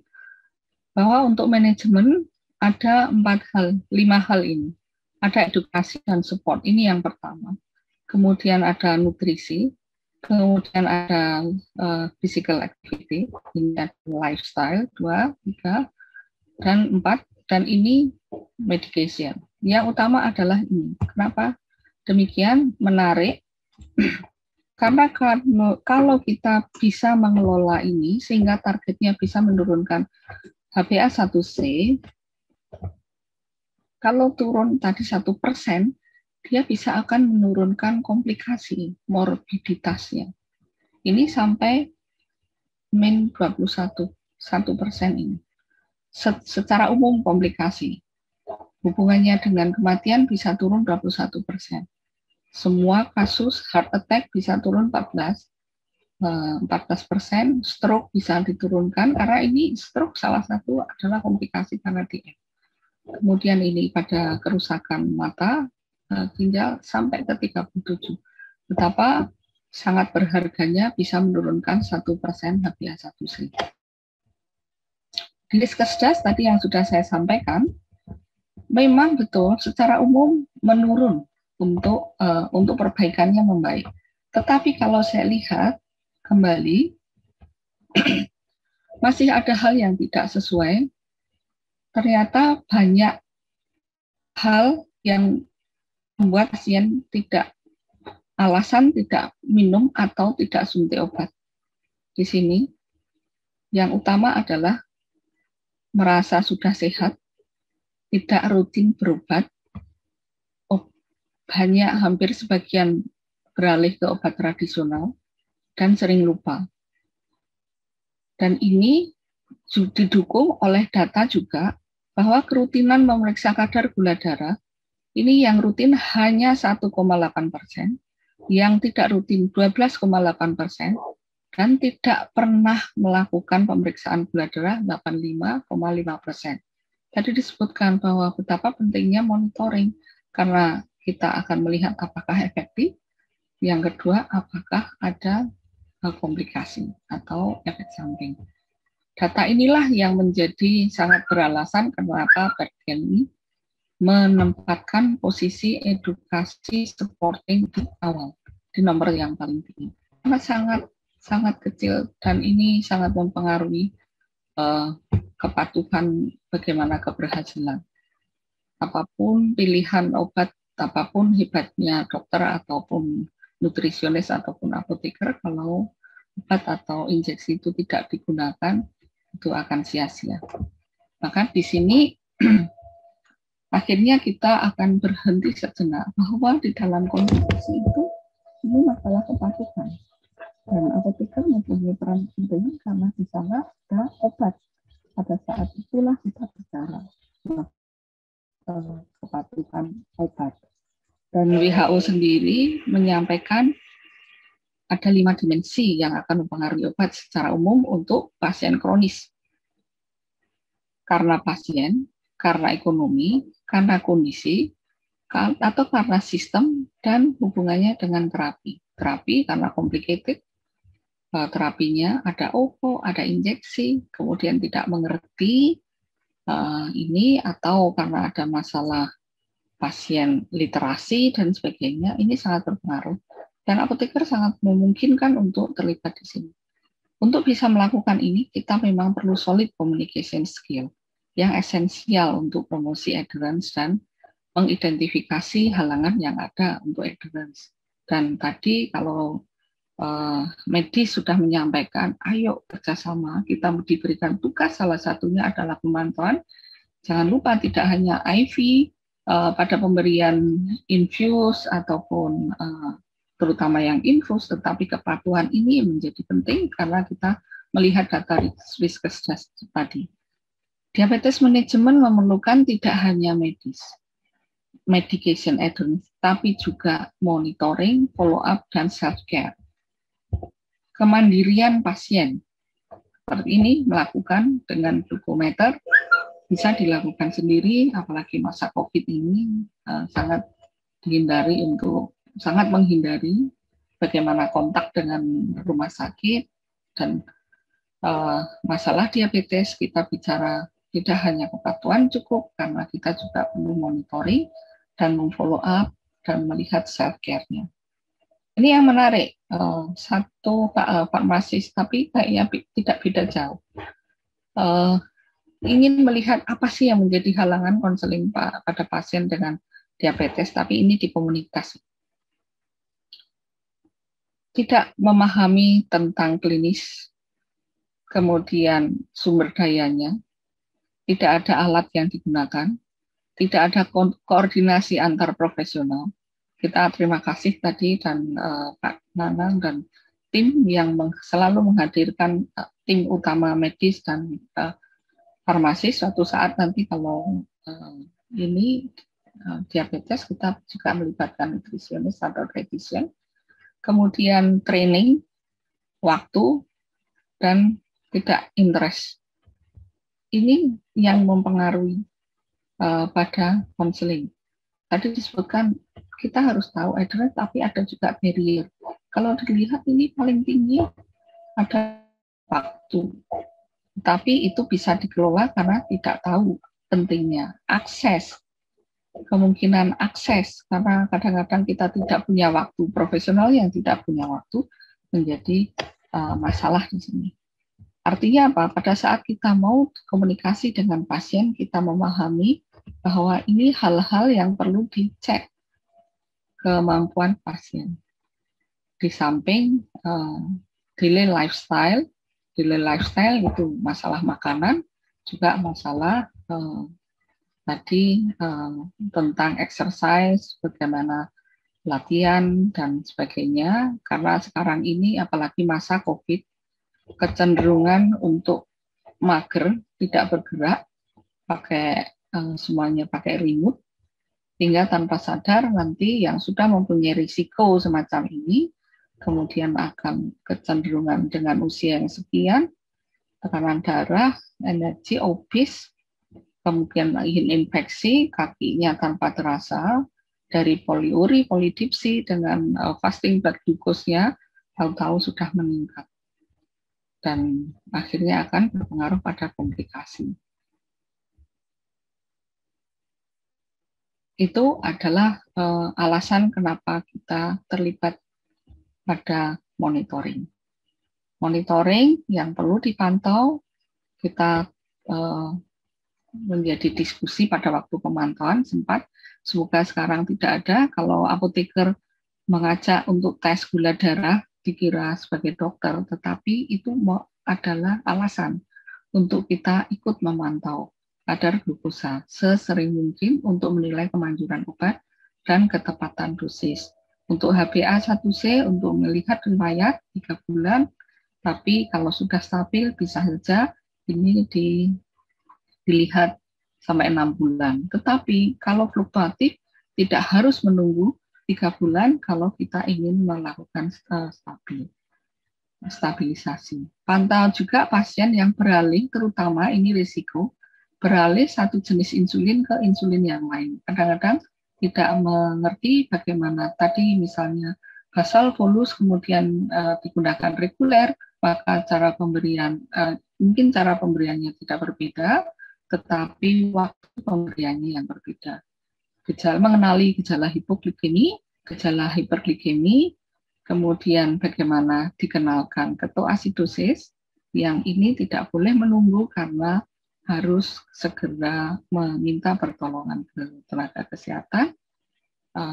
bahwa untuk manajemen ada 5 hal ini. Ada edukasi dan support, ini yang pertama. Kemudian ada nutrisi, kemudian ada physical activity, ini ada lifestyle, 2, 3, dan 4, dan ini medication. Yang utama adalah ini. Kenapa demikian menarik? Karena kalau kita bisa mengelola ini, sehingga targetnya bisa menurunkan HbA1c, kalau turun tadi 1%, dia bisa akan menurunkan komplikasi morbiditasnya. Ini sampai min 21, 1% ini. Secara umum komplikasi. Hubungannya dengan kematian bisa turun 21%. Semua kasus heart attack bisa turun 14%, stroke bisa diturunkan, karena ini stroke salah satu adalah komplikasi karena DM. Kemudian ini pada kerusakan mata, ginjal sampai ke 37. Betapa sangat berharganya bisa menurunkan 1% HbA1c. Di Riskesdas tadi yang sudah saya sampaikan, memang betul secara umum menurun untuk perbaikannya membaik. Tetapi kalau saya lihat kembali, masih ada hal yang tidak sesuai. Ternyata banyak hal yang membuat pasien tidak minum atau tidak suntik obat. Di sini yang utama adalah merasa sudah sehat, tidak rutin berobat, hampir sebagian beralih ke obat tradisional, dan sering lupa. Dan ini didukung oleh data juga bahwa kerutinan memeriksa kadar gula darah ini yang rutin hanya 1,8%, yang tidak rutin 12,8%, dan tidak pernah melakukan pemeriksaan gula darah 85,5%. Tadi disebutkan bahwa betapa pentingnya monitoring, karena kita akan melihat apakah efektif, yang kedua apakah ada komplikasi atau efek samping. Data inilah yang menjadi sangat beralasan kenapa Perkeni menempatkan posisi edukasi supporting di awal, di nomor yang paling tinggi. Karena sangat kecil dan ini sangat mempengaruhi kepatuhan bagaimana keberhasilan. Apapun pilihan obat, apapun hebatnya dokter ataupun nutrisionis ataupun apoteker, kalau obat atau injeksi itu tidak digunakan, itu akan sia-sia. Maka di sini akhirnya kita akan berhenti sejenak bahwa di dalam kompetisi itu ini masalah kepatuhan. Dan apoteker mempunyai peran penting karena di sana ada obat. Pada saat itulah kita bicara kepatuhan obat. Dan WHO sendiri menyampaikan ada 5 dimensi yang akan mempengaruhi obat secara umum untuk pasien kronis. Karena pasien, karena ekonomi, karena kondisi, atau karena sistem dan hubungannya dengan terapi. terapi karena complicated. Terapinya ada OPO, ada injeksi, kemudian tidak mengerti ini atau karena ada masalah pasien literasi dan sebagainya, ini sangat berpengaruh. Dan apoteker sangat memungkinkan untuk terlibat di sini. Untuk bisa melakukan ini, kita memang perlu solid communication skill yang esensial untuk promosi adherence dan mengidentifikasi halangan yang ada untuk adherence. Dan tadi kalau medis sudah menyampaikan, ayo kerjasama, kita diberikan tugas, salah satunya adalah pemantauan. Jangan lupa tidak hanya IV pada pemberian infus ataupun terutama yang infus, tetapi kepatuhan ini menjadi penting karena kita melihat data risk tadi. Diabetes manajemen memerlukan tidak hanya medis, medication adherence, tapi juga monitoring, follow up, dan self-care. Kemandirian pasien seperti ini melakukan dengan glukometer bisa dilakukan sendiri, apalagi masa COVID ini sangat menghindari bagaimana kontak dengan rumah sakit. Dan masalah diabetes kita bicara tidak hanya kepatuhan cukup, karena kita juga perlu monitoring dan memfollow up dan melihat self care-nya. Ini yang menarik, satu farmasis, tapi kayaknya tidak beda jauh. Ingin melihat apa sih yang menjadi halangan konseling pada pasien dengan diabetes, tapi ini di komunitas. Tidak memahami tentang klinis, kemudian sumber dayanya, tidak ada alat yang digunakan, tidak ada koordinasi antar profesional. Kita terima kasih tadi dan Pak Nanang dan tim yang selalu menghadirkan tim utama medis dan farmasis. Suatu saat nanti kalau ini diabetes, kita juga melibatkan nutrisionis atau dietitian. Kemudian training, waktu, dan tidak interest. Ini yang mempengaruhi pada konseling. Tadi disebutkan kita harus tahu adherence, tapi ada juga barrier. Kalau dilihat ini paling tinggi ada waktu. Tapi itu bisa dikelola karena tidak tahu pentingnya. Akses, kemungkinan akses, karena kadang-kadang kita tidak punya waktu. Profesional yang tidak punya waktu menjadi masalah di sini. Artinya apa? Pada saat kita mau komunikasi dengan pasien, kita memahami bahwa ini hal-hal yang perlu dicek kemampuan pasien. Di samping daily lifestyle itu masalah makanan, juga masalah tadi tentang exercise, bagaimana latihan dan sebagainya. Karena sekarang ini apalagi masa COVID, kecenderungan untuk mager, tidak bergerak, semuanya pakai remote, sehingga tanpa sadar nanti yang sudah mempunyai risiko semacam ini, kemudian akan kecenderungan dengan usia yang sekian, tekanan darah, energi, obes, kemudian infeksi, kakinya tanpa terasa, dari poliuri, polidipsi, dengan fasting blood glucose-nya, tahu-tahu sudah meningkat. Dan akhirnya akan berpengaruh pada komplikasi. Itu adalah alasan kenapa kita terlibat pada monitoring. Monitoring yang perlu dipantau, kita menjadi diskusi pada waktu pemantauan sempat, semoga sekarang tidak ada. Kalau apoteker mengajak untuk tes gula darah, dikira sebagai dokter, tetapi itu adalah alasan untuk kita ikut memantau kadar glukosa sesering mungkin untuk menilai kemanjuran obat dan ketepatan dosis. Untuk HbA1c untuk melihat riwayat 3 bulan, tapi kalau sudah stabil bisa saja ini dilihat sampai 6 bulan. Tetapi kalau fluktuatif tidak harus menunggu 3 bulan kalau kita ingin melakukan stabilisasi. Pantau juga pasien yang beralih, terutama ini risiko, beralih satu jenis insulin ke insulin yang lain. Kadang-kadang tidak mengerti bagaimana tadi misalnya basal, bolus, kemudian digunakan reguler, maka cara pemberian mungkin cara pemberiannya tidak berbeda, tetapi waktu pemberiannya yang berbeda. Mengenali gejala hipoglikemi, gejala hiperglikemi, kemudian bagaimana dikenalkan ketoasidosis, yang ini tidak boleh menunggu karena harus segera meminta pertolongan ke tenaga kesehatan.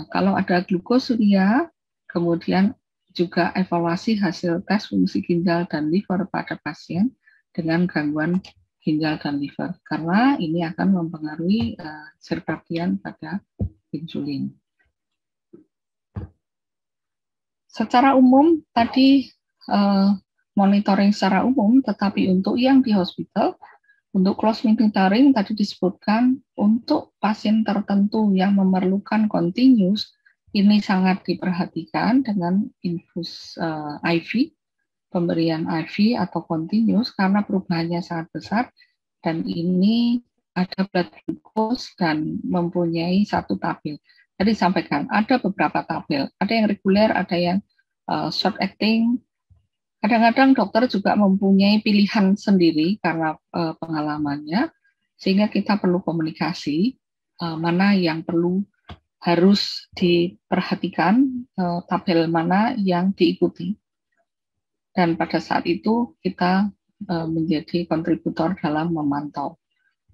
Kalau ada glukosuria, kemudian juga evaluasi hasil tes fungsi ginjal dan liver pada pasien dengan gangguan ginjal dan liver, karena ini akan mempengaruhi sirkadian pada insulin. Secara umum tadi monitoring secara umum, tetapi untuk yang di hospital, untuk close monitoring tadi disebutkan untuk pasien tertentu yang memerlukan continuous, ini sangat diperhatikan dengan infus IV, pemberian IV atau continuous karena perubahannya sangat besar, dan ini ada blood glucose dan mempunyai satu tabel. Tadi disampaikan ada beberapa tabel, ada yang reguler, ada yang short acting. Kadang-kadang dokter juga mempunyai pilihan sendiri karena pengalamannya, sehingga kita perlu komunikasi mana yang harus diperhatikan, tabel mana yang diikuti. Dan pada saat itu kita menjadi kontributor dalam memantau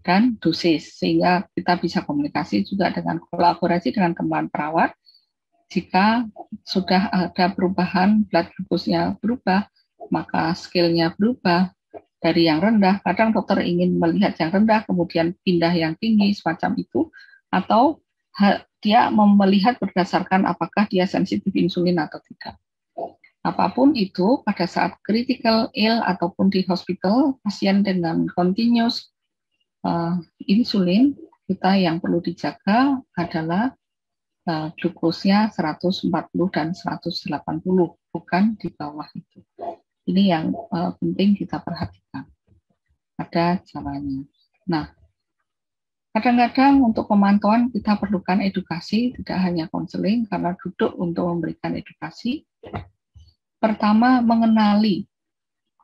dan dosis, sehingga kita bisa komunikasi juga dengan kolaborasi dengan teman perawat. Jika sudah ada perubahan, blood glucose-nya berubah, maka scale-nya berubah dari yang rendah. Kadang dokter ingin melihat yang rendah, kemudian pindah yang tinggi, semacam itu. Atau dia melihat berdasarkan apakah dia sensitif insulin atau tidak. Apapun itu, pada saat critical ill ataupun di hospital, pasien dengan continuous insulin, kita yang perlu dijaga adalah glukosnya 140 dan 180, bukan di bawah itu. Ini yang penting kita perhatikan. Ada caranya. Nah, kadang-kadang untuk pemantauan kita perlukan edukasi, tidak hanya konseling, karena duduk untuk memberikan edukasi. Pertama, mengenali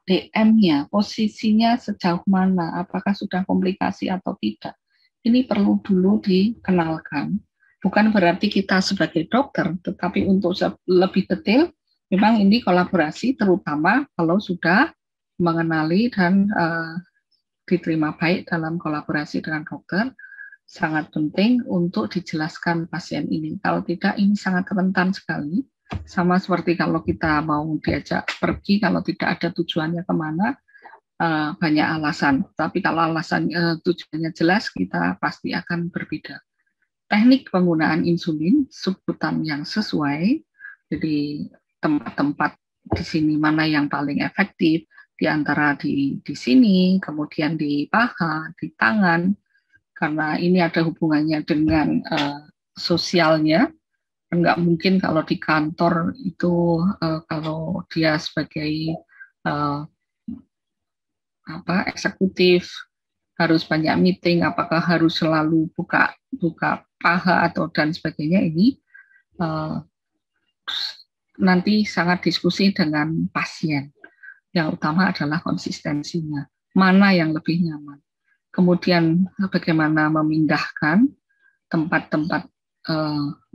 DM-nya, posisinya sejauh mana, apakah sudah komplikasi atau tidak. Ini perlu dulu dikenalkan. Bukan berarti kita sebagai dokter, tetapi untuk lebih detail, memang ini kolaborasi, terutama kalau sudah mengenali dan diterima baik dalam kolaborasi dengan dokter, sangat penting untuk dijelaskan pasien ini. Kalau tidak, ini sangat rentan sekali. Sama seperti kalau kita mau diajak pergi, kalau tidak ada tujuannya kemana, banyak alasan. Tapi kalau alasan tujuannya jelas, kita pasti akan berbeda. Teknik penggunaan insulin, sebutan yang sesuai, jadi tempat-tempat di sini mana yang paling efektif, di antara di sini, kemudian di paha, di tangan, karena ini ada hubungannya dengan sosialnya. Enggak mungkin kalau di kantor itu kalau dia sebagai eksekutif harus banyak meeting, apakah harus selalu buka paha atau dan sebagainya, ini nanti sangat diskusi dengan pasien. Yang utama adalah konsistensinya, mana yang lebih nyaman. Kemudian bagaimana memindahkan tempat-tempat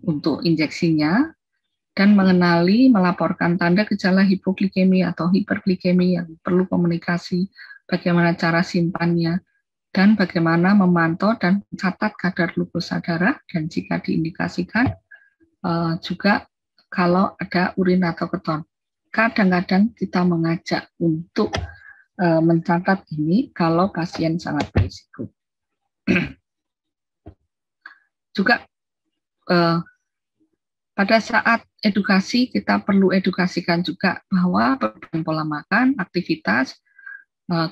untuk injeksinya, dan mengenali, melaporkan tanda gejala hipoglikemi atau hiperglikemi yang perlu komunikasi, bagaimana cara simpannya, dan bagaimana memantau dan mencatat kadar glukosa darah, dan jika diindikasikan juga kalau ada urin atau keton. Kadang-kadang kita mengajak untuk mencatat ini kalau pasien sangat berisiko. Juga pada saat edukasi, kita perlu edukasikan juga bahwa perubahan pola makan, aktivitas,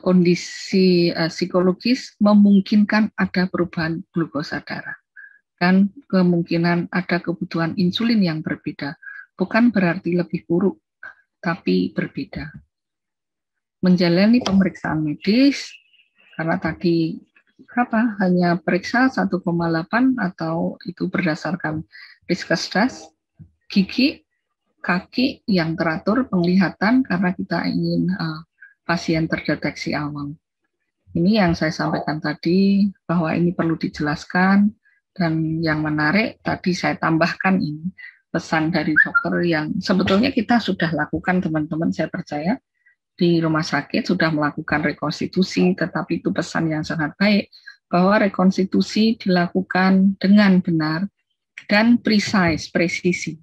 kondisi psikologis memungkinkan ada perubahan glukosa darah. Dan kemungkinan ada kebutuhan insulin yang berbeda. Bukan berarti lebih buruk, tapi berbeda. Menjalani pemeriksaan medis, karena tadi hanya periksa 1,8 atau itu berdasarkan Riskes test, gigi kaki yang teratur, penglihatan karena kita ingin pasien terdeteksi awal. Ini yang saya sampaikan tadi, bahwa ini perlu dijelaskan, dan yang menarik tadi saya tambahkan ini, pesan dari dokter yang sebetulnya kita sudah lakukan teman-teman, saya percaya, di rumah sakit sudah melakukan rekonstitusi, tetapi itu pesan yang sangat baik, bahwa rekonstitusi dilakukan dengan benar dan precise, presisi.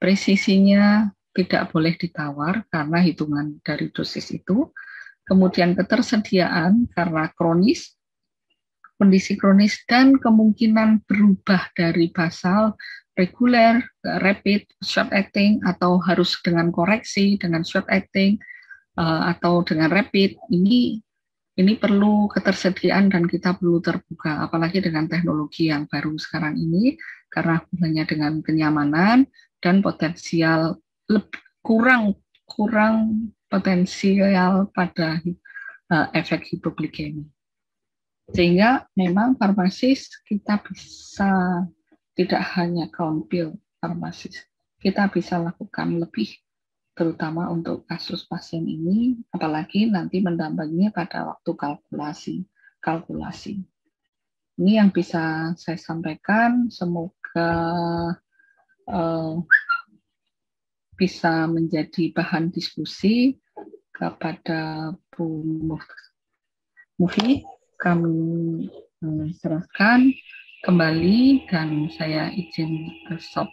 Presisinya tidak boleh ditawar karena hitungan dari dosis itu. Kemudian ketersediaan karena kronis, kondisi kronis, dan kemungkinan berubah dari basal, reguler, rapid, short acting, atau harus dengan koreksi, dengan short acting, atau dengan rapid. Ini perlu ketersediaan dan kita perlu terbuka, apalagi dengan teknologi yang baru sekarang ini, karena hubungannya dengan kenyamanan dan potensial kurang potensial pada efek hipoglikemi. Sehingga memang farmasis kita bisa tidak hanya count pill farmasis, kita bisa lakukan lebih, terutama untuk kasus pasien ini, apalagi nanti mendampinginya pada waktu kalkulasi. Ini yang bisa saya sampaikan, semoga bisa menjadi bahan diskusi kepada Bu Mufi. Kami serahkan kembali dan saya izin stop.